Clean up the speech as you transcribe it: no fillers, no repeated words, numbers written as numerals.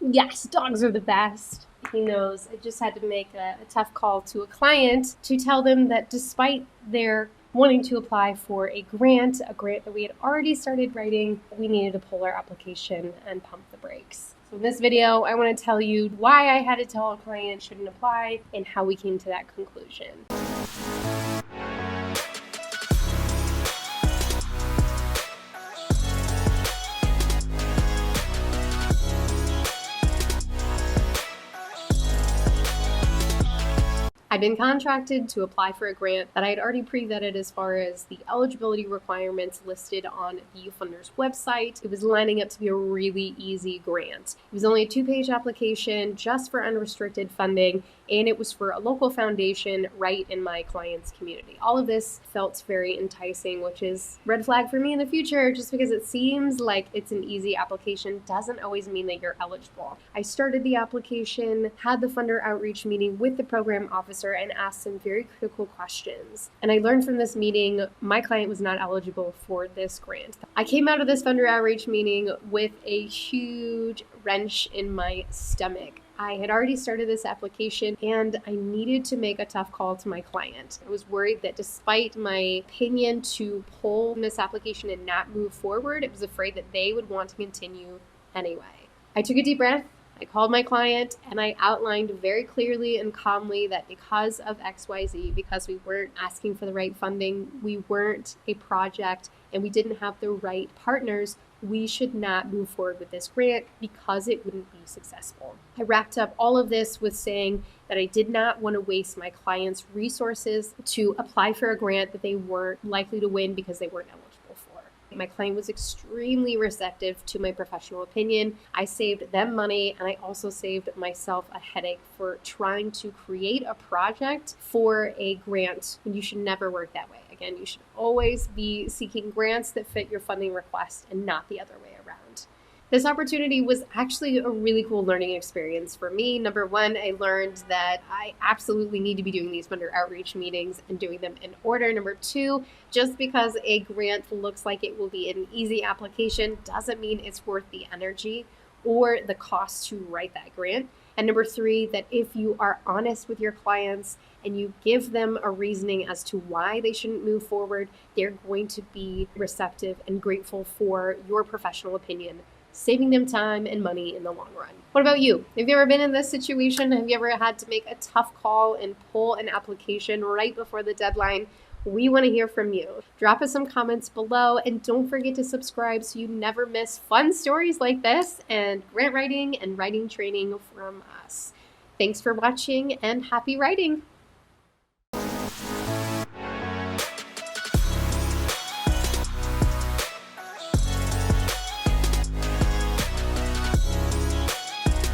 Yes, dogs are the best. He knows. I just had to make a tough call to a client to tell them that despite their wanting to apply for a grant that we had already started writing, we needed to pull our application and pump the brakes. So in this video, I want to tell you why I had to tell a client shouldn't apply and how we came to that conclusion. I'd been contracted to apply for a grant that I had already pre-vetted as far as the eligibility requirements listed on the funder's website. It was lining up to be a really easy grant. It was only a 2-page application just for unrestricted funding, and it was for a local foundation right in my client's community. All of this felt very enticing, which is red flag for me in the future. Just because it seems like it's an easy application doesn't always mean that you're eligible. I started the application, had the funder outreach meeting with the program officer, and asked some very critical questions. And I learned from this meeting my client was not eligible for this grant. I came out of this funder outreach meeting with a huge wrench in my stomach. I had already started this application and I needed to make a tough call to my client. I was worried that despite my opinion to pull this application and not move forward, I was afraid that they would want to continue anyway. I took a deep breath. I called my client and I outlined very clearly and calmly that because of XYZ, because we weren't asking for the right funding, we weren't a project, and we didn't have the right partners, we should not move forward with this grant because it wouldn't be successful. I wrapped up all of this with saying that I did not want to waste my clients' resources to apply for a grant that they weren't likely to win because they weren't eligible for. My client was extremely receptive to my professional opinion. I saved them money, and I also saved myself a headache for trying to create a project for a grant. You should never work that way. Again, you should always be seeking grants that fit your funding request and not the other way around. This opportunity was actually a really cool learning experience for me. Number one, I learned that I absolutely need to be doing these funder outreach meetings and doing them in order. Number two, just because a grant looks like it will be an easy application doesn't mean it's worth the energy or the cost to write that grant. And number three, that if you are honest with your clients and you give them a reasoning as to why they shouldn't move forward, they're going to be receptive and grateful for your professional opinion, saving them time and money in the long run. What about you? Have you ever been in this situation? Have you ever had to make a tough call and pull an application right before the deadline? We want to hear from you. Drop us some comments below, and don't forget to subscribe so you never miss fun stories like this and grant writing and writing training from us. Thanks for watching and happy writing.